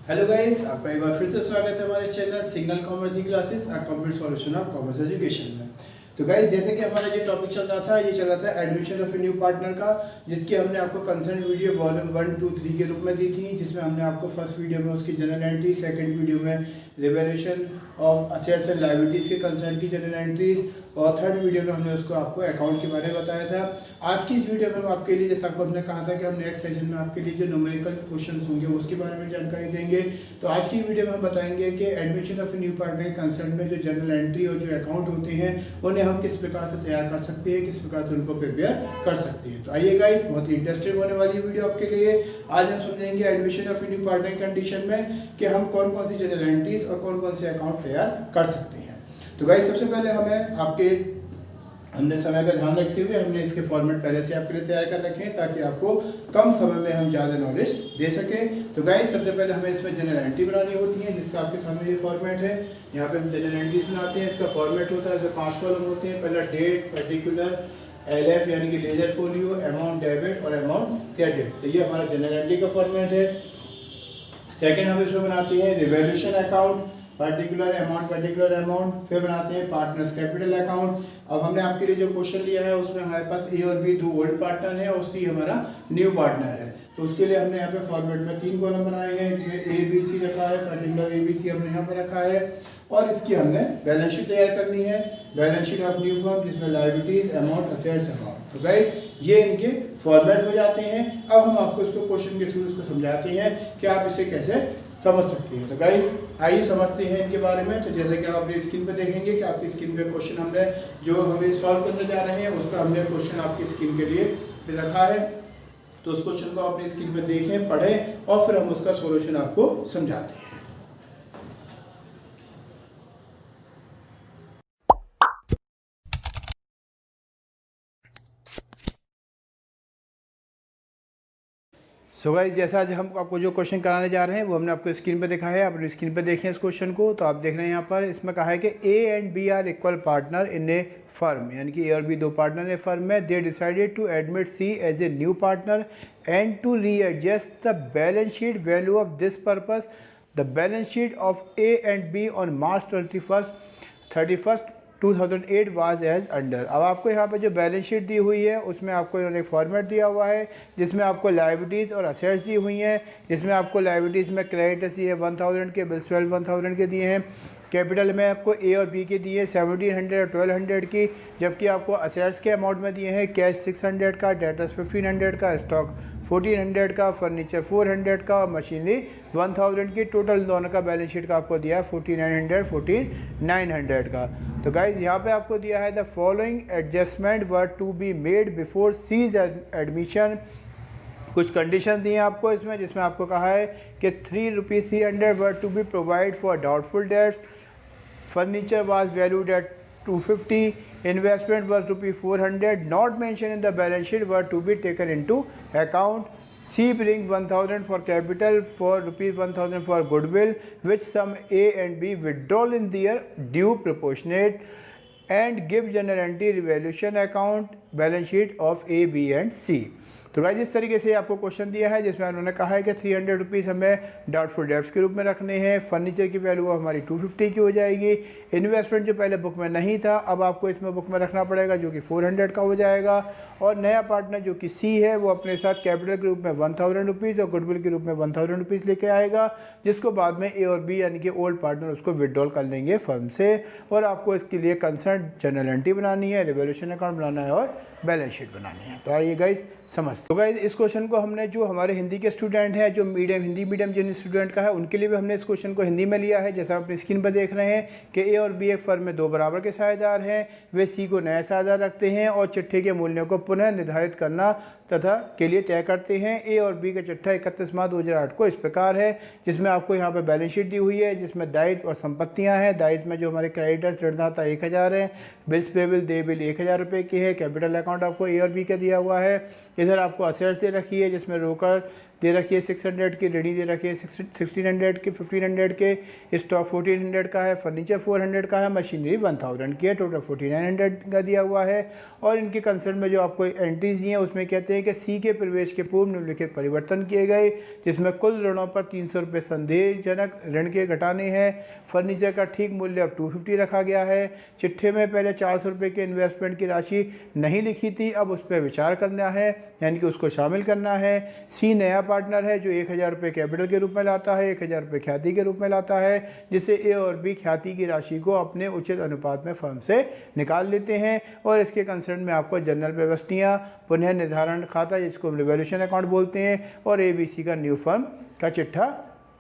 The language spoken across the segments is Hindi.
हेलो गाइस, आपका एक बार फिर से स्वागत है हमारे चैनल सिग्नल कॉमर्स की classes a complete solution of commerce education में। तो गाइस, जैसे कि हमारा जो टॉपिक चल रहा था, ये चल रहा था admission of A new partner का, जिसकी हमने आपको कंसर्न वीडियो वॉल्यूम 1, 2, 3 के रूप में दी थी, जिसमें हमने आपको फर्स्ट वीडियो में उसकी जनरल एंट्री, सेकंड वीडियो में revaluation of assets and liabilities के कंसर्न की जनरल एंट्रीज, और थर्ड वीडियो में हमने उसको आपको अकाउंट के बारे में बताया था। आज की इस वीडियो में हम आपके लिए, जैसा आपको हमने कहा था कि हम नेक्स्ट सेशन में आपके लिए जो न्यूमेरिकल क्वेश्चंस होंगे उसके बारे में जानकारी देंगे। तो आज की वीडियो में हम बताएंगे कि admission of new partner concern में जो जनरल एंट्री और जो अकाउंट होते हैं उन्हें हम किस प्रकार से तैयार कर सकते हैं, किस प्रकार से उनको प्रिपेयर कर सकते हैं। तो आइए गाइस, बहुत ही इंटरेस्टिंग होने वाली वीडियो आपके लिए। आज हम समझेंगे admission of new partner condition में कि हम कौन कौन सी जनरल एंट्रीज और कौन कौन से अकाउंट तैयार कर सकते हैं। तो गाइस, सबसे पहले हमने समय का ध्यान रखते हुए हमने इसके फॉर्मेट पहले से आपके लिए तैयार कर रखे हैं, ताकि आपको कम समय में हम ज़्यादा नॉलेज दे सकें। तो गाइस, सबसे पहले हमें इसमें जनरल एंट्री बनानी होती है, जिसका आपके सामने ये फॉर्मेट है। यहाँ पे हम जनरल एंट्रीज बनाते हैं। इसका फॉर्मेट होता है, इसमें 5 कॉलम होते हैं। पहला डेट, पर्टिकुलर, LF यानी कि लेजर फोलियो, अमाउंट डेबिट और अमाउंट क्रेडिट। तो ये हमारा जनरल एंट्री का फॉर्मेट है। सेकेंड हम इसमें बनाते हैं रिवैल्यूएशन अकाउंट, पर्टिकुलर अमाउंट। फिर बनाते हैं पार्टनर्स कैपिटल अकाउंट। अब हमने आपके लिए जो क्वेश्चन लिया है उसमें हमारे पास ए और बी 2 ओल्ड पार्टनर है और सी हमारा न्यू पार्टनर है। तो उसके लिए हमने यहाँ पे फॉर्मेट में 3 कॉलम बनाए हैं। इसमें ABC रखा है, पर्टिकुलर ABC हमने यहाँ पर रखा है, और इसकी हमने बैलेंस शीट तैयार करनी है, balance sheet of new firm, जिसमें लायबिलिटीज, अमाउंट, असेट्स, अकाउंट। तो गाइस, ये इनके फॉर्मेट हो जाते हैं। अब हम आपको इसको क्वेश्चन के थ्रू इसको समझाते हैं कि आप इसे कैसे समझ सकते हैं। तो गाइस, आइए समझते हैं इनके बारे में। तो जैसे कि आप अपनी स्क्रीन पे देखेंगे कि आपकी स्क्रीन पे क्वेश्चन हमने जो हमें सॉल्व करने जा रहे हैं उसका हमने क्वेश्चन आपकी स्क्रीन के लिए रखा है। तो उस क्वेश्चन को अपनी स्क्रीन पे देखें, पढ़ें और फिर हम उसका सॉल्यूशन आपको समझाते हैं। सो गाइस, जैसा आज हम आपको जो क्वेश्चन कराने जा रहे हैं वो हमने आपको स्क्रीन पे दिखा है। आप अपनी स्क्रीन पे देखें इस क्वेश्चन को। तो आप देख रहे हैं यहाँ पर इसमें कहा है कि A and B are equal partner in a firm, यानी कि A और B 2 पार्टनर है फर्म में। They decided to admit C as a new partner and to readjust the balance sheet value of this purpose the balance sheet of A and B on March 31st 2008 was as under. अब आपको यहाँ पे जो बैलेंस शीट दी हुई है उसमें आपको इन्होंने फॉर्मेट दिया हुआ है, जिसमें आपको लायबिलिटीज़ और असेट्स दी हुई हैं। जिसमें आपको लायबिलिटीज़ में क्रेडिटर्स दिए 1000 के, बिल्स 1000 के दिए हैं। कैपिटल में आपको A और B के दिए 1700 और 1200 की, जबकि आपको असेट्स के अमाउंट में दिए हैं कैश 600 का, डेटर्स 1500 का, स्टॉक 1400 का, फर्नीचर 400 का और मशीनरी 1000 की। टोटल दोनों का बैलेंस शीट का आपको दिया है 4900 का। तो गाइज, यहाँ पे आपको दिया है the following adjustment were to be made before C's admission. कुछ कंडीशन दी हैं आपको इसमें, जिसमें आपको कहा है कि ₹300 were to be provide for doubtful debts, furniture was valued at 250, investment was ₹400 not mentioned in the balance sheet were to be taken into account. C bring 1000 for capital, for ₹1000 for goodwill, which sum A and B withdraw in their due proportionate, and give general entry revaluation account balance sheet of A, B and C. तो गाइस, इस तरीके से आपको क्वेश्चन दिया है, जिसमें उन्होंने कहा है कि ₹300 हमें डाउटफुल डेट्स के रूप में रखने हैं। फर्नीचर की वैल्यू हमारी 250 की हो जाएगी। इन्वेस्टमेंट जो पहले बुक में नहीं था, अब आपको इसमें बुक में रखना पड़ेगा, जो कि 400 का हो जाएगा। और नया पार्टनर जो कि C है, वो अपने साथ कैपिटल के रूप में ₹1000 और गुडविल के रूप में ₹1000 लेके आएगा, जिसको बाद में A और B यानी कि ओल्ड पार्टनर उसको विड्रॉल कर लेंगे फर्म से। और आपको इसके लिए कंसर्न जनरल एंट्री बनानी है, रिवैल्यूएशन अकाउंट बनाना है और बैलेंस शीट बनानी है। तो आइए गाइस समझ। तो गाइस, इस क्वेश्चन को हमने जो हमारे हिंदी के स्टूडेंट हैं, जो हिंदी मीडियम जिन स्टूडेंट का है, उनके लिए भी हमने इस क्वेश्चन को हिंदी में लिया है। जैसा आप अपनी स्क्रीन पर देख रहे हैं कि A और B एक फर्म में 2 बराबर के साझेदार हैं। वे C को नया साझेदार रखते हैं और चिट्ठे के मूल्यों को पुनः निर्धारित करना तथा के लिए तय करते हैं। A और B का चिट्ठा 31 मार्च 2008 को इस प्रकार है, जिसमें आपको यहाँ पर बैलेंस शीट दी हुई है, जिसमें दायित्व और संपत्तियाँ हैं। दायित्व में जो हमारे क्रेडिटर्स ऋणदाता 1000 है, बिल्स पेबल दे बिल ₹1000 की है, कैपिटल अकाउंट अमाउंट आपको ए और बी का दिया हुआ है। इधर आपको असेट्स दे रखी है जिसमें रोकड़ दे रखी है 600 की, रेडी दे रखी है 1600 की, 1500 के, स्टॉक 1400 का है, फर्नीचर 400 का है, मशीनरी 1000 की है, टोटल 4900 का दिया हुआ है। और इनके कंसर्न में जो आपको एंट्रीज दी हैं उसमें कहते हैं कि सी के प्रवेश के पूर्व निम्नलिखित परिवर्तन किए गए, जिसमें कुल ऋणों पर 300 रुपये संदेहजनक ऋण के घटाने हैं। फर्नीचर का ठीक मूल्य अब 250 रखा गया है। चिट्ठे में पहले 400 रुपये के इन्वेस्टमेंट की राशि नहीं लिखी थी, अब उस पर विचार करना है, यानी कि उसको शामिल करना है। सी नया पार्टनर है जो 1000 रुपये कैपिटल के रूप में लाता है, 1000 रुपये ख्याति के रूप में लाता है, जिससे ए और बी ख्याति की राशि को अपने उचित अनुपात में फर्म से निकाल लेते हैं। और इसके कंसर्न में आपको जनरल व्यवस्थियाँ, पुनः निर्धारण खाता जिसको हम रिवॉल्यूशन अकाउंट बोलते हैं, और ABC का न्यू फर्म का चिट्ठा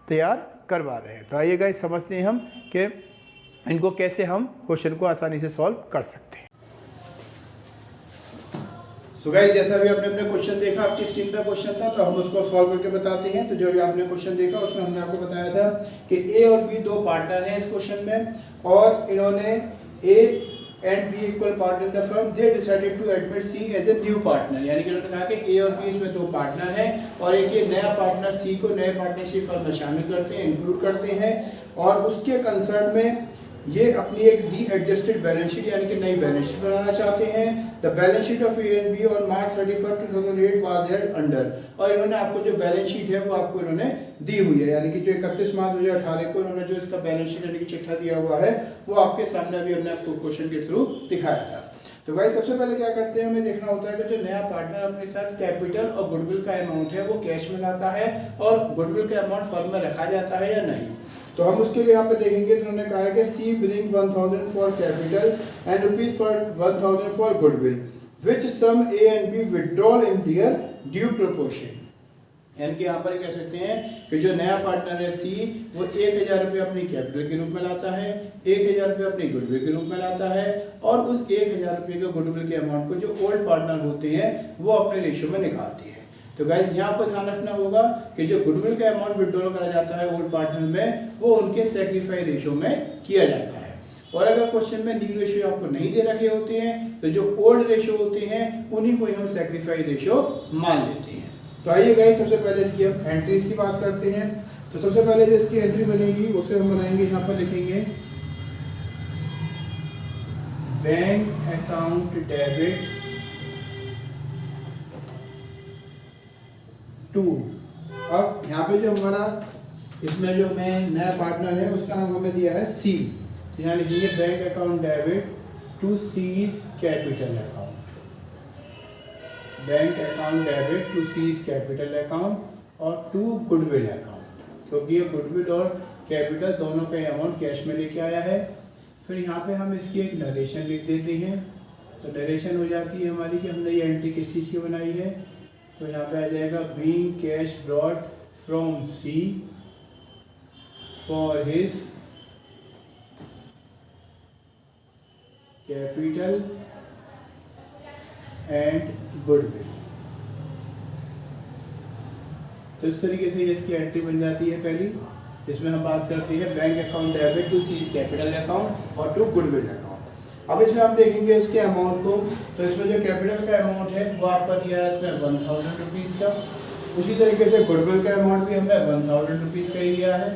तैयार करवा रहे हैं। तो आइए गाइस समझते हैं हम कि इनको कैसे हम क्वेश्चन को आसानी से सॉल्व कर सकते हैं। सो गाइस जैसा भी आपने अपने क्वेश्चन देखा, आपकी स्क्रीन पर क्वेश्चन था तो हम उसको सॉल्व करके बताते हैं। तो जो भी आपने क्वेश्चन देखा उसमें हमने आपको बताया था कि ए और बी दो पार्टनर हैं इस क्वेश्चन में, और इन्होंने A and B equal partner in the firm, they decided to admit C as a new partner, यानी कि उन्होंने कहा कि ए और बी इसमें दो पार्टनर हैं और एक ये नया पार्टनर सी को नए पार्टनरशिप फर्म में शामिल करते हैं, इंक्लूड करते हैं, और उसके कंसर्न में ये अपनी एक री एडजस्टेड बैलेंस शीट यानी कि नई बैलेंस शीट बनाना चाहते हैं। The balance sheet of A and be on March 31, 2008 was head under, और इन्होंने आपको जो बैलेंस शीट है वो आपको इन्होंने दी हुई है, यानी कि जो 31 मार्च 2018 को इन्होंने जो इसका बैलेंस शीट यानी कि चिट्ठा दिया हुआ है वो आपके सामने अभी हमने आपको क्वेश्चन के थ्रू दिखाया था। तो भाई सबसे पहले क्या करते हैं, हमें देखना होता है कि जो नया पार्टनर अपने साथ कैपिटल और गुडविल का अमाउंट है वो कैश में लाता है और गुडविल का अमाउंट फर्म में रखा जाता है या नहीं। तो हम उसके लिए यहाँ पे देखेंगे तो उन्होंने कहा है कि C bring 1000 for capital and rupees for 1000 for goodwill, which sum A and B withdrawal in their due proportion, यानी कि यहाँ पर कह सकते हैं कि जो नया पार्टनर है सी वो 1000 रुपये अपनी कैपिटल के रूप में लाता है, 1000 रुपये अपनी गुडविल के रूप में लाता है, और उस 1000 रुपये के गुडविल के अमाउंट को जो ओल्ड पार्टनर होते हैं वो अपने रेशियो में निकालती है। तो गाइस यहाँ पर ध्यान रखना होगा कि जो गुडविल का अमाउंट विड्रॉल करा जाता है ओल्ड पार्टनर में वो उनके सैक्रिफाई रेशियो में किया जाता है। और अगर क्वेश्चन में न्यू रेशियो आपको नहीं दे रखे होते हैं तो जो ओल्ड रेशियो होते हैं उन्हीं को हम सैक्रिफाई रेशियो मान लेते हैं। तो आइए गाइस सबसे पहले इसकी हम एंट्रीज की बात करते हैं। तो सबसे पहले जो इसकी एंट्री बनेगी उसे हम बनाएंगे, यहाँ पर लिखेंगे बैंक अकाउंट डेबिट टू। अब यहाँ पे जो हमारा इसमें जो हमें नया पार्टनर है उसका नाम हमें दिया है सी, तो यहाँ लिखेंगे bank account debit to C's capital account, bank account debit to C's capital account और टू गुडविल अकाउंट, क्योंकि ये गुडविल और कैपिटल दोनों का अमाउंट कैश में लेके आया है। फिर यहाँ पे हम इसकी एक नरेशन लिख देते हैं। तो नरेशन हो जाती है हमारी कि हमने ये एंट्री किस चीज़ की बनाई है, तो यहाँ पे आ जाएगा being cash brought from C for his capital and goodwill. तो इस तरीके से इसकी एंट्री बन जाती है पहली, इसमें हम बात करते हैं bank account debit to C's capital account और टू गुडविल अकाउंट। अब इसमें हम देखेंगे इसके अमाउंट को, तो इसमें जो कैपिटल का अमाउंट है वो आपका दिया है इसमें 1000 रुपीज़ का, उसी तरीके से गुडविल का अमाउंट भी हमें 1000 रुपीज़ का ही दिया है,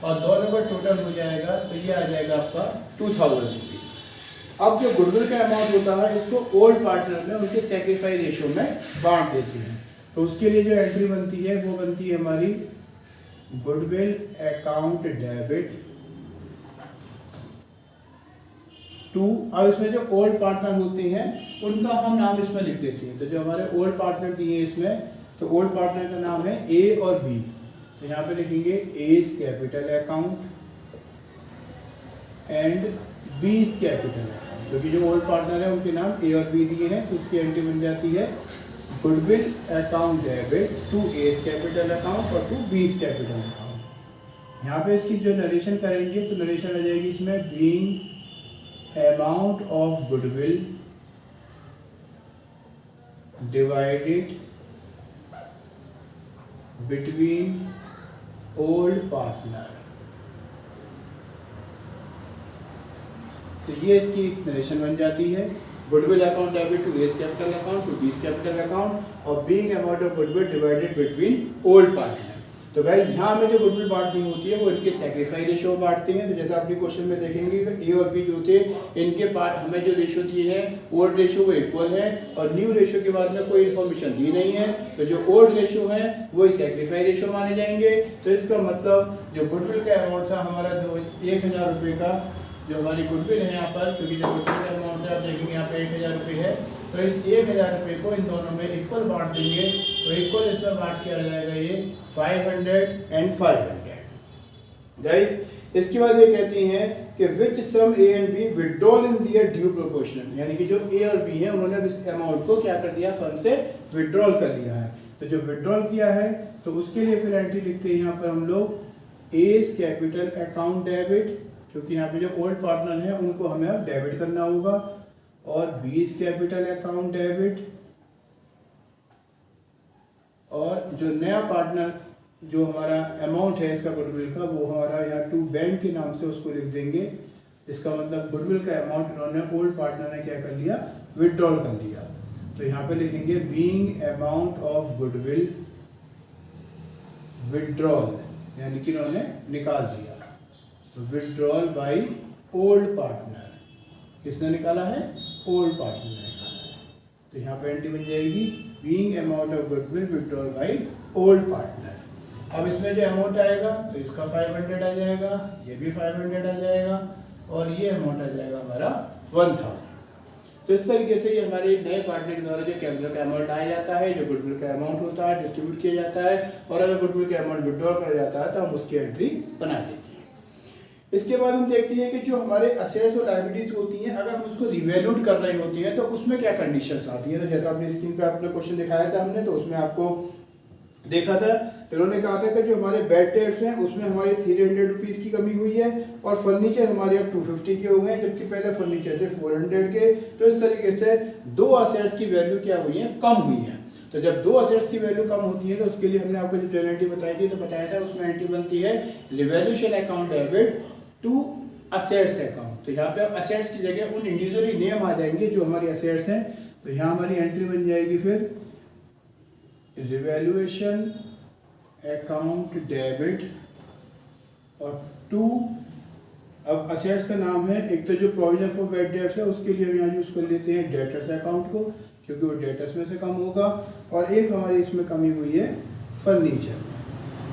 और दोनों का टोटल हो जाएगा तो ये आ जाएगा आपका 2000 रुपीज़। अब जो गुडविल का अमाउंट होता है इसको ओल्ड पार्टनर में उनके सैक्रिफाई रेशियो में बांट देते हैं। तो उसके लिए जो एंट्री बनती है वो बनती है हमारी गुडविल अकाउंट डेबिट टू। अब इसमें जो ओल्ड पार्टनर होते हैं उनका हम नाम इसमें लिख देते हैं। तो जो हमारे ओल्ड पार्टनर दिए इसमें, तो ओल्ड पार्टनर का नाम है ए और बी, तो यहाँ पे लिखेंगे A's capital account and B's capital account, क्योंकि जो ओल्ड पार्टनर है उनके नाम ए और बी दिए हैं, तो उसकी एंट्री बन जाती है goodwill account debit to A's capital account और टू बीज कैपिटल अकाउंट। यहाँ पे इसकी जो नरेशन करेंगे तो नरेशन आ जाएगी इसमें being amount of goodwill divided between old partner। तो ये इसकी नरेशन बन जाती है। Goodwill account debit to A's capital account to B's capital account और being amount of goodwill divided between old partner. तो गाइस यहाँ हमें जो गुडविल बांटनी होती है वो इनके सैक्रिफाइस रेशो बांटते हैं। तो जैसा आपने क्वेश्चन में देखेंगे कि ए और बी जो थे इनके पार्ट हमें जो रेशो दी है ओल्ड रेशो वो इक्वल है और न्यू रेशो के बाद में कोई इन्फॉर्मेशन दी नहीं है। तो जो ओल्ड रेशो है वो सैक्रिफाइस रेशो माने जाएंगे। तो इसका मतलब जो गुडविल का अमाउंट था हमारा 1000 रुपये का जो हमारी गुडविल है यहाँ पर, क्योंकि जो गुडविल का अमाउंट है आप देखेंगे यहाँ पे 1000 रुपये है, तो इस 1000 रुपये को इन दोनों में इक्वल बांट देंगे। तो इक्वल इसमें बांट के आ जाएगा ये 500 एंड 500। गाइस इसके बाद ये कहती हैं कि which sum A and B withdrawal in their due proportional, यानी कि जो ए और बी है उन्होंने इस अमाउंट को क्या कर दिया, फर्म से विड्रॉल कर लिया है। तो जो विड्रॉल किया है तो उसके लिए फिर एंट्री लिखते हैं यहाँ पर हम लोग एज कैपिटल अकाउंट डेबिट, क्योंकि यहाँ पे जो ओल्ड पार्टनर है उनको हमें अब डेबिट करना होगा, और बीस कैपिटल अकाउंट डेबिट, और जो नया पार्टनर जो हमारा अमाउंट है इसका गुडविल का वो हमारा यहाँ टू बैंक के नाम से उसको लिख देंगे। इसका मतलब गुडविल का अमाउंट उन्होंने ओल्ड पार्टनर ने क्या कर लिया, विड्रॉल कर लिया। तो यहाँ पे लिखेंगे being amount of goodwill withdrawal, यानी कि उन्होंने निकाल दिया। तो विड्रॉल बाय ओल्ड पार्टनर, किसने निकाला है, ओल्ड पार्टनर ने निकाला है। तो यहाँ पे एंट्री बन जाएगी being amount of goodwill withdrawal by old partner. अब इसमें जो अमाउंट आएगा तो इसका 500 आ जाएगा, ये भी 500 आ जाएगा और ये अमाउंट आ जाएगा हमारा 1000। तो इस तरीके से ये हमारे नए पार्टनर के द्वारा जो कैपिटल का अमाउंट आया जाता है, जो गुडविल का अमाउंट होता है डिस्ट्रीब्यूट किया जाता है, और अगर गुडविल का अमाउंट विड्रॉल करा जाता है तो हम उसकी एंट्री बना देते हैं। इसके बाद हम देखते हैं कि जो हमारे असेट्स और लायबिलिटीज होती हैं अगर हम उसको रिवैल्यूट कर रही होती हैं तो उसमें क्या कंडीशंस आती हैं। तो जैसा आपने स्क्रीन पे अपना क्वेश्चन दिखाया था हमने, तो उसमें आपको देखा था, तो उन्होंने कहा था कि जो हमारे बेड डेट्स हैं उसमें हमारी 300 रुपीज़ की कमी हुई है और फर्नीचर हमारे अब 250 के हो गए, जबकि पहले फर्नीचर थे 400 के। तो इस तरीके से दो असेट्स की वैल्यू क्या हुई है, कम हुई है। तो जब दो असेट्स की वैल्यू कम होती है तो उसके लिए हमने आपको जो पेनल्टी बताई थी, तो बताया था उसमें एंट्री बनती है revaluation account debit to assets account. तो यहाँ पे असेट्स की जगह उन इंडिविजुअली नेम आ जाएंगे जो हमारी असेट्स हैं। तो यहाँ हमारी एंट्री बन जाएगी फिर रिवैल्यूएशन अकाउंट डेबिट और टू, अब असेट्स का नाम है, एक तो जो प्रोविजन फॉर बैड डेट्स है उसके लिए हम यहाँ यूज कर लेते हैं डेटर्स अकाउंट को, क्योंकि वो डेटर्स में से कम होगा, और एक हमारी इसमें कमी हुई है फर्नीचर में,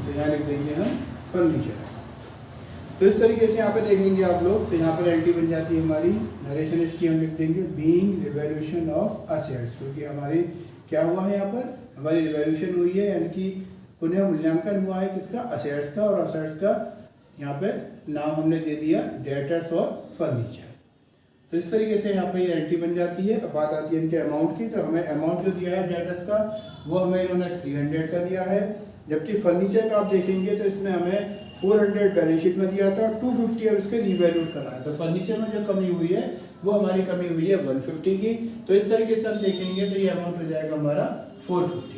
तो यहाँ लिख देंगे हम फर्नीचर। तो इस तरीके से यहाँ पे देखेंगे आप लोग, तो यहाँ पर एंट्री बन जाती है हमारी, नरेशन इसकी हम लिख देंगे बीइंग रिवैल्यूएशन ऑफ असेट्स, क्योंकि हमारी क्या हुआ है, यहाँ पर हमारी रिवैल्यूएशन हुई है, यानी कि पुनः मूल्यांकन हुआ है किसका, असेट्स का, और असेट्स का यहाँ पे नाम हमने दे दिया डेटर्स और फर्नीचर। तो इस तरीके से यहाँ पे ये एंट्री बन जाती है। अब बात आती है इनके अमाउंट की, तो हमें अमाउंट जो दिया है डेटर्स का वो हमें इन्होंने 300 का दिया है, जबकि फर्नीचर का आप देखेंगे तो इसमें हमें 400 बैलेंस शीट में दिया था, 250 अब इसके रिवैल्यूट करना है। तो फर्नीचर में जो कमी हुई है वो हमारी कमी हुई है 150 की। तो इस तरीके से हम देखेंगे तो ये अमाउंट हो जाएगा हमारा 450 का।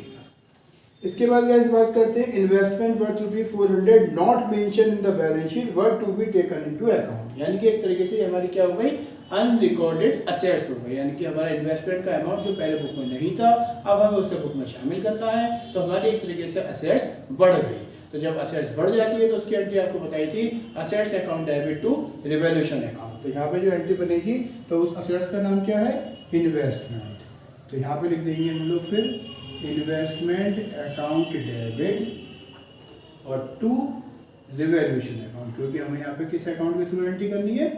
इसके बाद गाइस बात करते हैं investment worth ₹400 not mention in the balance sheet worth to be taken into account, यानी कि एक तरीके से हमारी क्या हो गई, अनरिकॉर्डेड असेट्स हो गए, यानी कि हमारा इन्वेस्टमेंट का अमाउंट जो पहले बुक में नहीं था अब हमें उसे बुक में शामिल करना है। तो हमारी एक तरीके से असेट्स बढ़ गई। तो जब असेट्स बढ़ जाती है तो उसकी एंट्री आपको बताई थी assets account debit to revaluation account. तो यहाँ पे जो एंट्री बनेगी तो उस असेट्स का नाम क्या है, इन्वेस्टमेंट। तो यहाँ पे लिख देंगे हम लोग फिर इन्वेस्टमेंट अकाउंट डेबिट और टू रिवैल्यूएशन अकाउंट, क्योंकि हमें यहाँ पे किस अकाउंट के थ्रू एंट्री करनी है,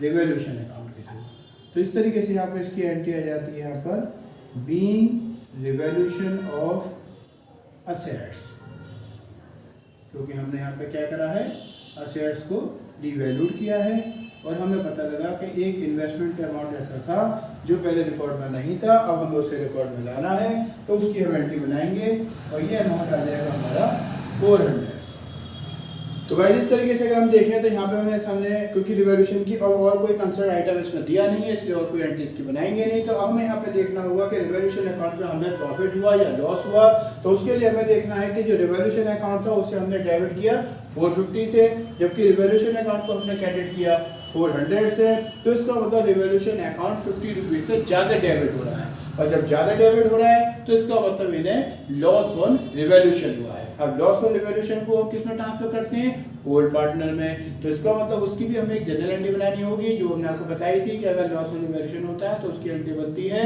रिवैल्यूएशन अकाउंट के थ्रू। तो इस तरीके से यहाँ पे इसकी एंट्री आ जाती है यहाँ पर बीइंग रिवैल्यूएशन ऑफ असेट्स, क्योंकि हमने यहाँ पे क्या करा है, असेट्स को डिवैल्यूट किया है और हमें पता लगा कि एक इन्वेस्टमेंट का अमाउंट ऐसा था जो पहले रिकॉर्ड में नहीं था, अब हमें उसे रिकॉर्ड में लाना है, तो उसकी हम एंट्री बनाएंगे और ये अमाउंट आ जाएगा हमारा 400। तो गाइस इस तरीके से अगर हम देखें तो यहाँ पे हमें सामने, क्योंकि रिवैल्यूएशन की और कोई कंसर्न आइटम इसमें दिया नहीं है इसलिए और कोई एंट्री इसकी बनाएंगे नहीं। तो अब हमें यहाँ पे देखना होगा कि रिवैल्यूएशन अकाउंट में हमें प्रॉफिट हुआ या लॉस हुआ। तो उसके लिए हमें देखना है कि जो रिवैल्यूएशन अकाउंट था उससे हमने डेबिट किया 450 से, जबकि रिवैल्यूएशन अकाउंट को हमने क्रेडिट किया 400 से, तो इसका मतलब रिवॉल्यूशन अकाउंट 50 रुपीज़ से ज़्यादा डेबिट हो रहा है, और जब ज़्यादा डेबिट हो रहा है तो इसका मतलब इन्हें लॉस ऑन रिवॉल्यूशन हुआ है। अब लॉस ऑन रिवॉल्यूशन को हम किस में ट्रांसफर करते हैं, ओल्ड पार्टनर में, तो इसका मतलब उसकी भी हमें एक जनरल एंट्री बनानी होगी जो हमने आपको बताई थी कि अगर लॉस ऑन रिवॉल्यूशन होता है तो उसकी एंट्री बनती है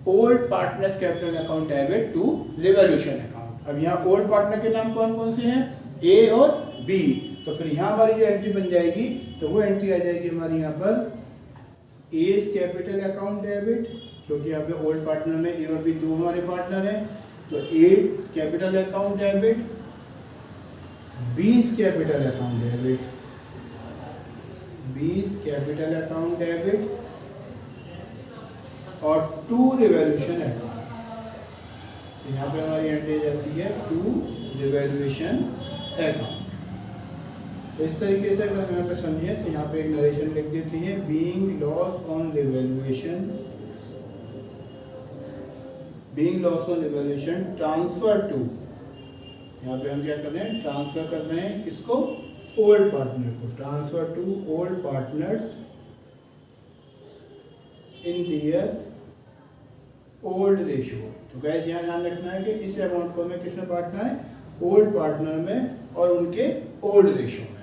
old partners capital account debit to revolution account. अब यहाँ ओल्ड पार्टनर के नाम कौन कौन से हैं, ए और बी, तो फिर यहाँ हमारी जो एंट्री बन जाएगी तो वो एंट्री आ जाएगी हमारी यहाँ पर एज कैपिटल अकाउंट डेबिट, क्योंकि यहाँ पे ओल्ड पार्टनर में ए और बी दो हमारे पार्टनर हैं, तो A capital account debit, B's capital account debit, B's capital account debit और टू रिवॉल्यूशन अकाउंट। यहाँ पे हमारी एंट्री जाती है टू रिवॉल्यूशन अकाउंट। तो इस तरीके से अगर हम यहाँ पे समझे तो यहाँ पे एक नरेशन लिख देते हैं, being loss on revolution, being loss on revolution transfer to, यहाँ पे हम क्या कर रहे हैं, ट्रांसफर कर रहे हैं किसको, ओल्ड पार्टनर को, transfer to old partners in their old ratio. तो गैस यहाँ ध्यान रखना है कि इस अमाउंट को हमें किसमें बांटना है, ओल्ड पार्टनर में और उनके ओल्ड रेशियो में।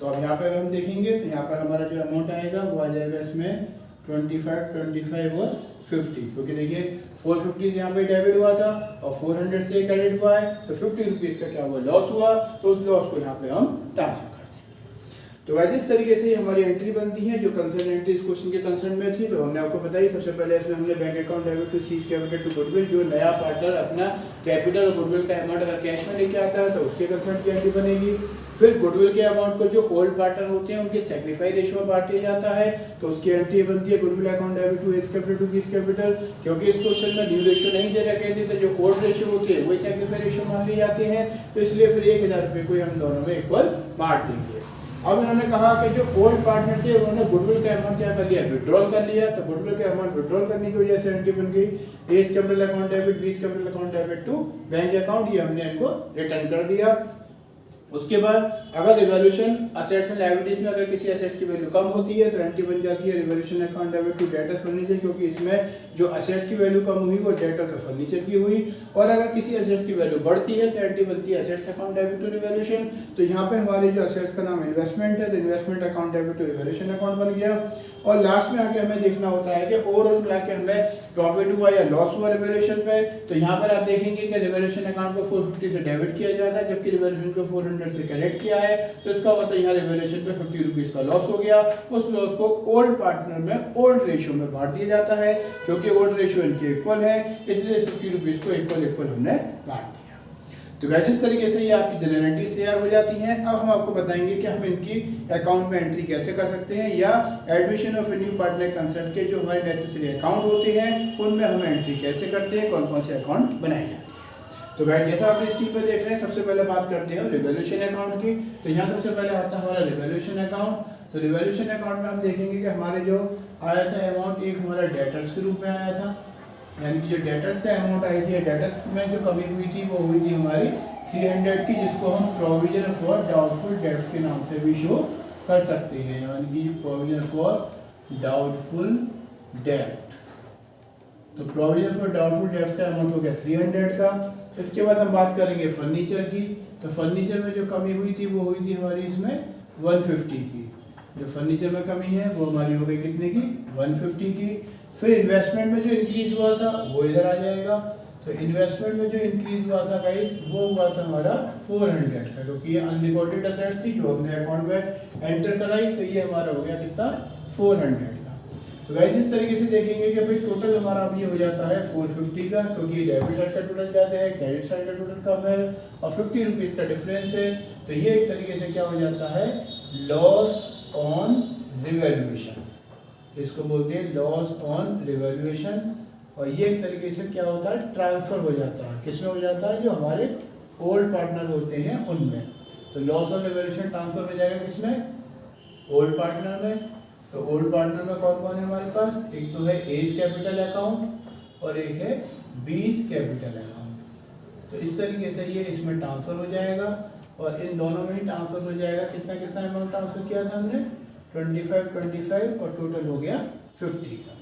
तो अब यहाँ पे अगर हम देखेंगे तो यहाँ पर हमारा जो अमाउंट आएगा वो आ जाएगा इसमें 25, 25 और 50, क्योंकि देखिए 450 यहाँ पे डेबिट हुआ था और 400 से क्रेडिट हुआ है, तो 50 रुपीज़ का क्या हुआ, लॉस हुआ, तो उस लॉस को यहाँ पे हम ट्रांसफर करते हैं। तो वैसे इस तरीके से हमारी एंट्री बनती है जो कंसर्न एंट्री इस क्वेश्चन के कंसर्न में थी। तो हमने आपको बताई, सबसे पहले इसमें हमने bank account debit to C's capital to goodwill, जो नया पार्टनर अपना कैपिटल और गुडविल का अमाउंट अगर कैश में लेके आता है तो उसके कंसर्न की एंट्री बनेगी। फिर गुडविल के अमाउंट को जो ओल्ड पार्टनर होते हैं उनके सेक्रीफाई रेशियो में बांट दिया जाता है, तो उसकी एंट्री बनती है goodwill account debit to A's capital to B's capital. क्योंकि इस क्वेश्चन में ड्यू रेशियो नहीं दे रखे थे तो जो ओल्ड रेशियो होते हैं वही सेक्रीफाई रेशियो मान लिए जाते हैं, तो इसलिए फिर 1000 रुपये को हम दोनों में इक्वल बांट देंगे। अब इन्होंने कहा कि जो ओल्ड पार्टनर थे उन्होंने गुडविल का अमाउंट क्या कर लिया, विड्रॉल कर लिया, तो गुडविल का अमाउंट विड्रॉल करने की वजह से एंट्री बन गई A's capital account debit B's capital account debit to bank account, ये हमने इनको रिटर्न कर दिया। उसके बाद अगर रिवॉल्यूशन असेट्स एंड लायबिलिटीज में अगर किसी असेट्स की वैल्यू कम होती है तो एंट्री बन जाती है revolution account debit to debtors furniture, क्योंकि इसमें जो असेट्स की वैल्यू कम हुई वो डेटर्स और फर्नीचर की हुई। और अगर किसी असेट्स की वैल्यू बढ़ती है तो एंट्री बनती है assets account debit to revolution. तो यहाँ पे हमारे जो असेट्स का नाम इन्वेस्टमेंट है तो investment account debit to revolution account बन गया। और लास्ट में आके हमें देखना होता है कि ओवरऑल मिला के हमें प्रॉफिट हुआ या लॉस हुआ रिवॉल्यूशन पे, तो यहाँ पर आप देखेंगे कि रिवॉल्यूशन अकाउंट को 450 से डेबिट किया जाता है जबकि रिवॉल्यूशन को 400 से क्रेडिट किया है, तो इसका मतलब यहाँ रिवॉल्यूशन पे 50 रुपीज का लॉस हो गया। उस लॉस को ओल्ड पार्टनर में ओल्ड रेशियो में बांट दिया जाता है, क्योंकि ओल्ड रेशियो इनके इक्वल है इसलिए 50 रुपीज को इक्वल हमने बांट दिया। तो गाइस इस तरीके से ये आपकी जनरल एंट्रीज तैयार हो जाती हैं। अब हम आपको बताएंगे कि हम इनकी अकाउंट में एंट्री कैसे कर सकते हैं, या admission of A new partner concern के जो हमारे नेसेसरी अकाउंट होते हैं उनमें हम एंट्री कैसे करते हैं, कौन कौन से अकाउंट बनाए जाते हैं। तो गाइस जैसा आप स्क्रीन पर देख रहे हैं, सबसे पहले बात करते हैं रिवॉल्यूशन अकाउंट की। तो यहाँ सबसे पहले आता है हमारा रिवॉल्यूशन अकाउंट। तो रिवॉल्यूशन अकाउंट में हम देखेंगे कि हमारे जो आया था अमाउंट, एक हमारा डेटर्स के रूप में आया था, यानी कि जो डेटर्स का अमाउंट आई थी, डेटर्स में जो कमी हुई थी वो हुई थी हमारी 300 की, जिसको हम प्रोविजन फॉर डाउटफुल डेट्स के नाम से भी शो कर सकते हैं, यानी कि प्रोविजन फॉर डाउटफुल डेट। तो प्रोविजन फॉर डाउटफुल डेट्स का अमाउंट हो गया 300 का। इसके बाद हम बात करेंगे फर्नीचर की। तो फर्नीचर में जो कमी हुई थी वो हुई थी हमारी इसमें 150 की। जो फर्नीचर में कमी है वो हमारी हो गई कितने की, 150 की। फिर इन्वेस्टमेंट में जो इंक्रीज हुआ था वो इधर आ जाएगा। तो इन्वेस्टमेंट में जो इंक्रीज हुआ था गाइस वो हुआ था हमारा 400 का, क्योंकि ये अनरिकॉर्डेड असेट्स थी जो हमने अकाउंट में एंटर कराई, तो ये हमारा हो गया कितना, 400 का। तो गाइस इस तरीके से देखेंगे कि भाई टोटल हमारा अब ये हो जाता है 450 का, क्योंकि डेबिट साइड का टोटल ज्यादा है, क्रेडिट साइड का टोटल कम है और 50 रुपीज का डिफरेंस है। तो ये एक तरीके से क्या हो जाता है, लॉस ऑन रिवैल्यूएशन, इसको बोलते हैं लॉस ऑन रिवैल्यूएशन। और ये एक तरीके से क्या होता है, ट्रांसफर हो जाता है, किसमें हो जाता है, जो हमारे ओल्ड पार्टनर होते हैं उनमें। तो लॉस ऑन रिवैल्यूएशन ट्रांसफर हो जाएगा किसमें, ओल्ड पार्टनर में। तो ओल्ड पार्टनर में कौन कौन है हमारे पास, एक तो है एस कैपिटल अकाउंट और एक है बीस कैपिटल अकाउंट। तो इस तरीके से ये इसमें ट्रांसफर हो जाएगा और इन दोनों में ही ट्रांसफर हो जाएगा। कितना कितना अमाउंट ट्रांसफर किया था हमने, 25 और टोटल हो गया 50 का।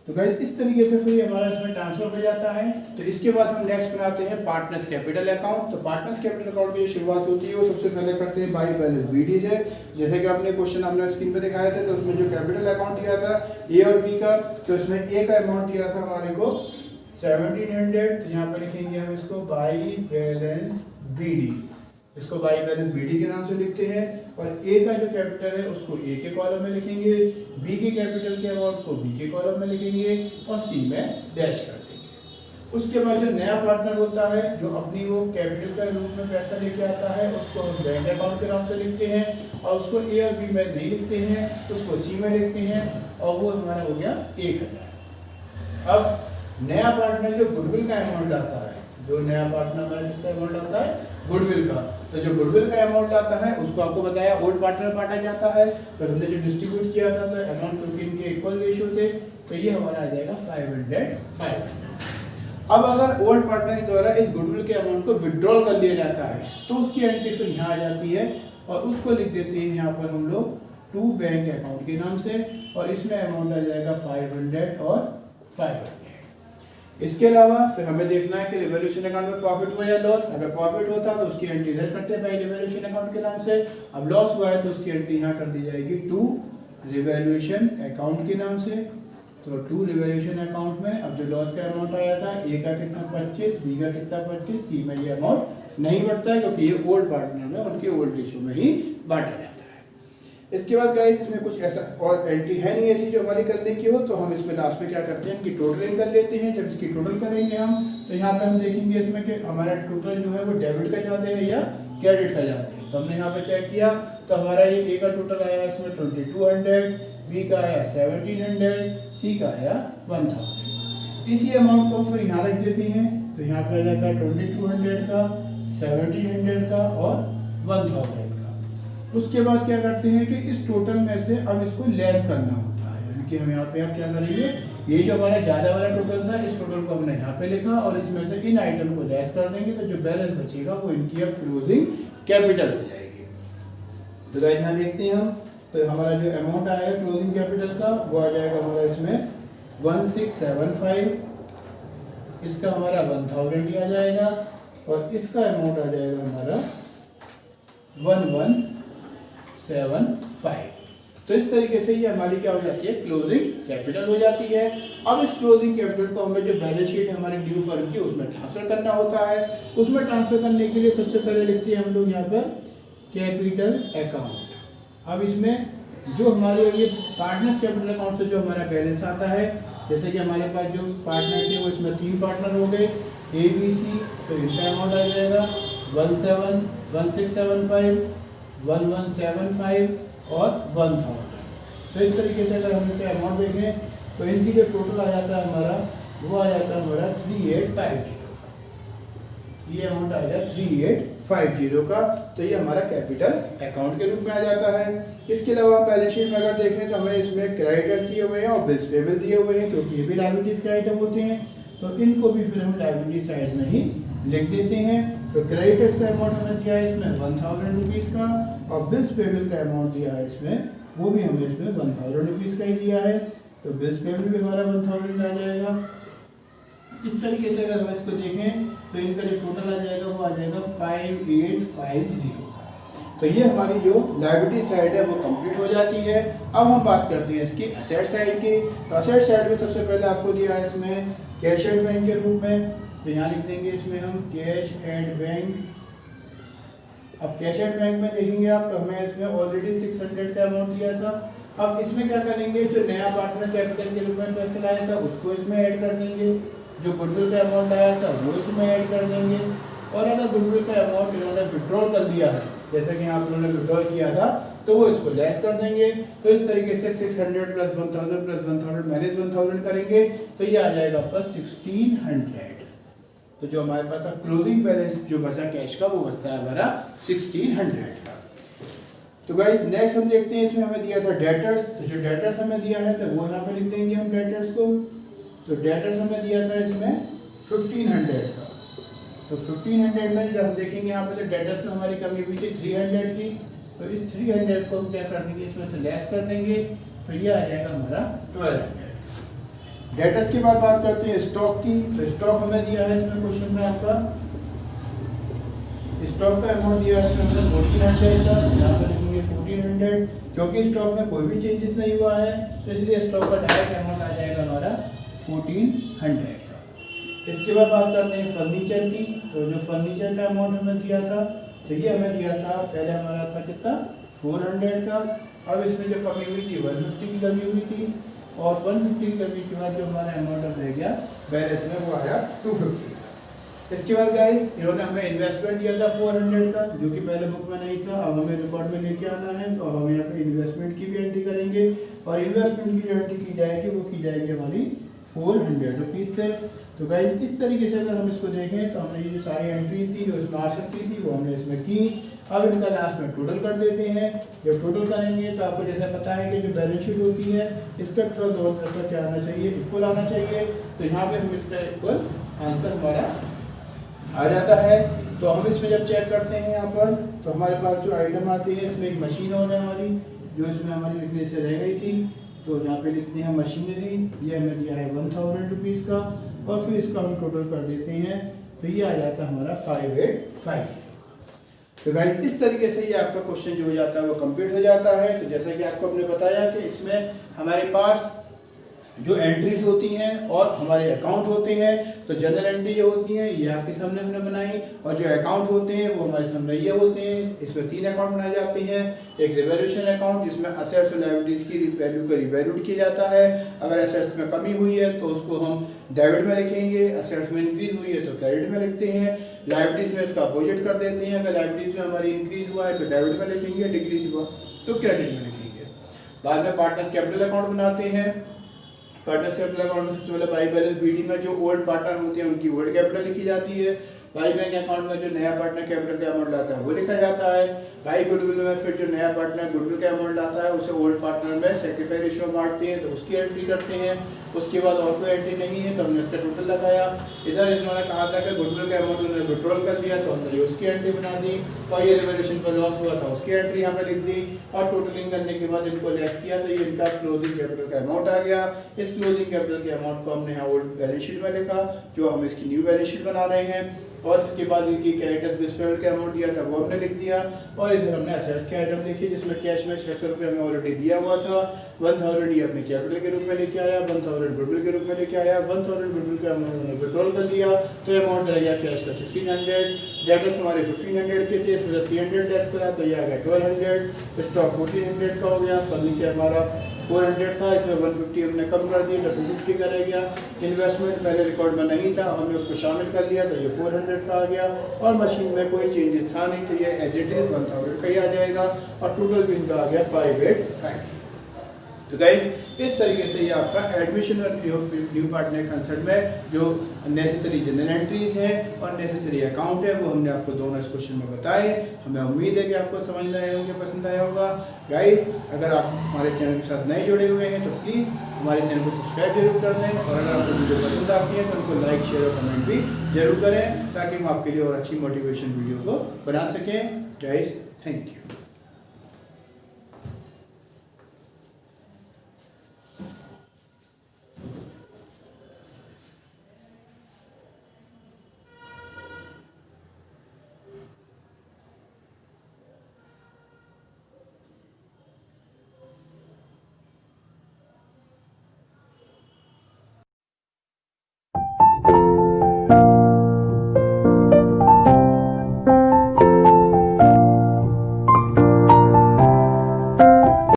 तो गाइस इस तरीके से फिर हमारा इसमें ट्रांसफर हो जाता है। तो इसके बाद हम नेक्स्ट बनाते हैं पार्टनर्स कैपिटल अकाउंट। तो पार्टनर्स कैपिटल अकाउंट की जो शुरुआत होती है वो सबसे पहले करते हैं बाई बैलेंस बीडी से। जैसे कि आपने क्वेश्चन हमने स्क्रीन पे दिखाया था, तो उसमें जो कैपिटल अकाउंट दिया था ए और बी का, तो इसमें ए का अमाउंट दिया था हमारे को 1700। तो यहाँ पर लिखेंगे हम इसको बाई बैलेंस बीडी, इसको बाई बैलेंस बीडी के नाम से लिखते हैं। और ए का जो कैपिटल है उसको ए के कॉलम में लिखेंगे, बी के कैपिटल के अमाउंट को बी के कॉलम में लिखेंगे और सी में डैश कर देंगे। उसके बाद जो नया पार्टनर होता है जो अपनी वो कैपिटल के रूप में पैसा लेके आता है उसको हम बैंक अकाउंट के नाम से लिखते हैं, और उसको ए और बी में नहीं लिखते हैं, उसको सी में लिखते हैं, और वो हमारा हो गया 1000। अब नया पार्टनर जो गुडविल का अमाउंट आता है, जो नया पार्टनर हमारा जिसका अमाउंट आता है गुडविल का, तो जो गुडविल का अमाउंट आता है उसको आपको बताया ओल्ड पार्टनर बांटा जाता है। तो हमने जो डिस्ट्रीब्यूट किया था तो अमाउंट क्योंकि इनके इक्वल रेशियो थे, तो ये हमारा आ जाएगा 500। अब अगर ओल्ड पार्टनर द्वारा इस गुडविल के अमाउंट को विड्रॉल कर लिया जाता है तो उसकी एंट्री फिर यहाँ आ जाती है, और उसको लिख देते हैं यहाँ पर हम लोग टू बैंक अकाउंट के नाम से, और इसमें अमाउंट आ जाएगा 500 और 500। इसके अलावा फिर हमें देखना है कि रिवैल्यूएशन अकाउंट में प्रॉफिट हुआ या लॉस। अगर प्रॉफिट होता तो उसकी एंट्री इधर करते हैं भाई रिवैल्यूएशन अकाउंट के नाम से। अब लॉस हुआ है तो उसकी एंट्री यहाँ कर दी जाएगी टू रिवैल्यूएशन अकाउंट के नाम से। तो टू रिवैल्यूएशन अकाउंट में अब जो लॉस का अमाउंट आया था, ए का कितना 25, बी का कितना 25, सी में ये अमाउंट नहीं बढ़ता है क्योंकि ये ओल्ड पार्टनर है, उनके ओल्ड रेशियो में ही बांटा जाता है। इसके बाद गाइस इसमें कुछ ऐसा और एंट्री है नहीं ऐसी जो हमारी करने की हो, तो हम इसमें लास्ट में क्या करते हैं कि टोटलिंग कर लेते हैं। जब इसकी टोटल करेंगे हम, तो यहाँ पे हम देखेंगे इसमें कि हमारा टोटल जो है वो डेबिट का जाते हैं या क्रेडिट का जाते हैं। तो हमने यहाँ पे चेक किया तो हमारा ये ए का टोटल आया इसमें 2200, बी का आया 1700, सी का आया 1000। इसी अमाउंट को फिर यहाँ रख देते हैं, तो यहाँ पे आ जाता है 2200 का, 1700 का और 1000 का। उसके बाद क्या करते हैं कि इस टोटल में से अब इसको लेस करना होता है, यानी कि हम यहाँ पे आप क्या करेंगे, ये जो हमारा ज़्यादा वाला टोटल था इस टोटल को हमने यहाँ पे लिखा और इसमें से इन आइटम को लेस कर देंगे, तो जो बैलेंस बचेगा वो इनकी अब क्लोजिंग कैपिटल हो जाएगी। तो गाइस यहाँ देखते हैं हम, तो हमारा जो अमाउंट आएगा क्लोजिंग कैपिटल का वो आ जाएगा हमारा इसमें 1675, इसका हमारा 1000 ही आ जाएगा, और इसका अमाउंट आ जाएगा हमारा 1175। तो इस तरीके से ये हमारी क्या हो जाती है, क्लोजिंग कैपिटल हो जाती है। अब इस क्लोजिंग कैपिटल को हमें जो बैलेंस शीट है हमारे न्यू फर्म की उसमें ट्रांसफर करना होता है। उसमें ट्रांसफर करने के लिए सबसे पहले लिखते हैं हम लोग यहाँ पर कैपिटल अकाउंट। अब इसमें जो हमारे ये पार्टनर्स कैपिटल अकाउंट से जो हमारा बैलेंस आता है, जैसे कि हमारे पास जो पार्टनर थे वो इसमें 3 पार्टनर हो गए ए बी सी, तो इनका अमाउंट आ जाएगा 1675, 1175 और 1000। तो इस तरीके से अगर हम इनका अमाउंट देखें तो इनकी जो टोटल आ जाता है हमारा वो आ जाता है हमारा 3850 का। ये अमाउंट आएगा 3850 का, तो ये हमारा कैपिटल अकाउंट के रूप में आ जाता है। इसके अलावा बैलेंस शीट में अगर देखें तो हमें इसमें क्रेडिटर्स दिए हुए हैं और बिल्स पेबल दिए हुए हैं, क्योंकि ये भी लायबिलिटीज के आइटम होते हैं, तो इनको भी फिर हम लायबिलिटी साइड में ही लिख देते हैं। तो क्रेडिटर्स का अमाउंट हमें दिया है इसमें 1000 रुपीज़ का, और बिल्स पेबल का अमाउंट दिया है इसमें, वो भी हमें इसमें 1000 रुपीज़ का ही दिया है, तो बिल्स पेबल भी हमारा 1000 आ जाएगा। इस तरीके से अगर हम इसको देखें तो इनका जो टोटल आ जाएगा वो आ जाएगा 5850 का। तो ये हमारी जो लायबिलिटी साइड है वो कंप्लीट हो जाती है। अब हम बात करते हैं इसकी एसेट साइड की। तो एसेट साइड में सबसे पहले आपको दिया है इसमें कैश एट बैंक के रूप में, तो यहाँ लिख देंगे इसमें हम कैश एट बैंक। अब कैश एट बैंक में देखेंगे आप तो हमें इसमें ऑलरेडी 600 का अमाउंट दिया था। अब इसमें क्या करेंगे, जो नया पार्टनर कैपिटल के रूप में पैसे लाया था उसको इसमें ऐड कर देंगे, जो गुडविल का अमाउंट आया था वो इसमें ऐड कर देंगे, और अगर गुडविल का अमाउंट इन्होंने विड्रॉल कर दिया है, जैसे कि आप लोगों ने विड्रॉल किया था, तो वो इसको लेस कर देंगे। तो इस तरीके से 600 प्लस 1000 प्लस 1000 माइनस 1000 करेंगे तो ये आ जाएगा आपका 1600। तो जो हमारे पास अब क्लोजिंग बैलेंस जो बचा कैश का वो बचता है हमारा 1600 का। तो गाइस नेक्स्ट हम देखते हैं, इसमें हमें दिया था डेटर्स। तो जो डेटर्स हमें दिया है तो वो यहाँ पे लिख देंगे हम डेटर्स को। तो डेटर्स हमें दिया था इसमें 1500 का। तो 1500 में जब हम देखेंगे यहाँ पे तो डेटर्स में हमारी कमी हुई थी 300 की, तो इस 300 को हम क्या कर देंगे, इसमें से लेस कर देंगे, तो ये आ जाएगा हमारा 1200। डेटर्स की बात करते हैं स्टॉक की। तो स्टॉक हमें दिया है इसमें क्वेश्चन में आपका, स्टॉक का अमाउंट दिया है इसमें 1400 का, यहाँ पर लिखेंगे 1400, क्योंकि स्टॉक में कोई भी चेंजेस नहीं हुआ है तो इसलिए स्टॉक का डायरेक्ट अमाउंट आ जाएगा हमारा 1400 का। इसके बाद बात करते हैं फर्नीचर की। तो जो फर्नीचर का अमाउंट हमें दिया था, तो ये हमें दिया था, पहले हमारा था कितना 400 का। अब इसमें जो कमी हुई थी 150 की कमी हुई थी, और 150 की कमी के बाद जो हमारा अमाउंट रह गया बैलेंस में वो आया 250। इसके बाद गाइस इन्होंने हमें इन्वेस्टमेंट दिया था 400 का, जो कि पहले बुक में नहीं था, अब हमें रिकॉर्ड में लेके आना है। तो हम यहाँ पे इन्वेस्टमेंट की भी एंट्री करेंगे, और इन्वेस्टमेंट की जो एंट्री की जाएगी वो की जाएगी हमारी 400 रुपीज़ से। तो गाइस इस तरीके से अगर हम इसको देखें तो हमने ये जो सारी एंट्रीज थी जो इसमें आ सकती थी वो हमने इसमें की। अब इनका लास्ट में टोटल कर देते हैं। जब टोटल करेंगे तो आपको जैसे पता है कि जो बैलेंस शीट होती है इसका टोटल दोनों तरफ का क्या आना चाहिए, इक्वल आना चाहिए। तो यहाँ पे हम इसका इक्वल आंसर हमारा आ जाता है। तो हम इसमें जब चेक करते हैं यहाँ पर, तो हमारे पास जो आइटम आती है इसमें एक मशीन हो है हमारी, जो इसमें हमारी लिखने से रह गई थी। तो यहाँ पे लिखते हैं मशीनरी, ये हमें दिया है 1000 रुपीज़ का, और फिर इसका हम टोटल कर देते हैं तो ये आ जाता है हमारा 585। तो गाइस इस तरीके से ये आपका क्वेश्चन जो हो जाता है वो कंप्लीट हो जाता है। तो जैसा कि आपको हमने बताया कि इसमें हमारे पास जो एंट्रीज होती हैं और हमारे अकाउंट होते हैं, तो जनरल एंट्री जो होती है ये आपके सामने हमने बनाई, और जो अकाउंट होते हैं वो हमारे सामने ये होते हैं। इसमें 3 अकाउंट बनाए जाते हैं। एक रिवैल्यूएशन अकाउंट जिसमें असेट्स और लायबिलिटीज की वैल्यू को रिवैल्यूड किया जाता है। अगर असेट्स में कमी हुई है तो उसको हम डेबिट में लिखेंगे, असेट्स में इंक्रीज हुई है तो क्रेडिट में लिखते हैं, लायबिलिटीज में इसका अपोजिट कर देते हैं। अगर लायबिलिटीज में हमारी इंक्रीज हुआ है तो डेबिट में लिखेंगे, डिक्रीज हुआ तो क्रेडिट में लिखेंगे। बाद में पार्टनर्स कैपिटल अकाउंट बनाते हैं। पार्टनर्स कैपिटल अकाउंट में सबसे पहले बाई बैलेंस बीडी में जो ओल्ड पार्टनर होते हैं उनकी ओल्ड कैपिटल लिखी जाती है। बाई बैंक अकाउंट में जो नया पार्टनर कैपिटल का अमाउंट लाता है वो लिखा जाता है। बाई गुडविल में फिर जो नया पार्टनर गुडविल का अमाउंट लाता है उसे ओल्ड पार्टनर में सेक्रीफाई रेशियो बांटते हैं तो उसकी एंट्री करते हैं। उसके बाद और कोई एंट्री नहीं है तो हमने इसका टोटल लगाया। इधर इन्होंने कहा था कि गुडविल का अमाउंट उन्होंने विड्रॉल कर दिया तो हमने उसकी एंट्री बना दी, और ये रिवैल्यूएशन पर लॉस हुआ था उसकी एंट्री यहाँ पे लिख दी, और टोटलिंग करने के बाद इनको लेस किया तो ये इनका क्लोजिंग कैपिटल का अमाउंट आ गया। इस क्लोजिंग कैपिटल के अमाउंट को हमने यहाँ ओल्ड बैलेंस शीट में लिखा, जो हम इसकी न्यू बैलेंस शीट बना रहे हैं। और इसके बाद इनकी कैरेक्टर डिस्पेबल का अमाउंट दिया था वो हमने लिख दिया, और इधर हमने असेट्स के आइटम लिखे जिसमें कैश में 600 रुपये हमें ऑलरेडी दिया हुआ था। 1000 ये अपने कैपिटल के रूप में लेके आया, 1000 गुडविल के रूप में लेके आया, 1000 गुडविल का अमाउंट उन्होंने विड्रॉल कर दिया तो अमाउंट रह गया कैश का 1600। डेटर्स हमारे 1500 के थे, इसमें 300 लेस करा तो ये आ गया 1200। स्टॉक 1400 का हो गया। फर्नीचर हमारा 400 था, इसमें 150 हमने कम कर दिया तो 250 का रह गया। इन्वेस्टमेंट पहले रिकॉर्ड में नहीं था, हमने उसको शामिल कर लिया तो ये 400 का आ गया। और मशीन में कोई चेंजेस था नहीं तो ये एज इट इज 1000 का ही आ जाएगा, और टोटल भी इनका आ गया 585। तो गाइज इस तरीके से ये आपका एडमिशन और न्यू पार्टनर कंसर्ट में जो नेसेसरी जनरल एंट्रीज हैं और नेसेसरी अकाउंट है वो हमने आपको दोनों इस क्वेश्चन में बताए। हमें उम्मीद है कि आपको समझ में आए होंगे, पसंद आया होगा। गाइज अगर आप हमारे चैनल के साथ नए जुड़े हुए हैं तो प्लीज़ हमारे चैनल को सब्सक्राइब जरूर कर दें, और अगर आपको वीडियो पसंद आती है तो उनको लाइक शेयर और कमेंट भी जरूर करें ताकि हम आपके लिए और अच्छी मोटिवेशन वीडियो को बना सकें। Guys thank you.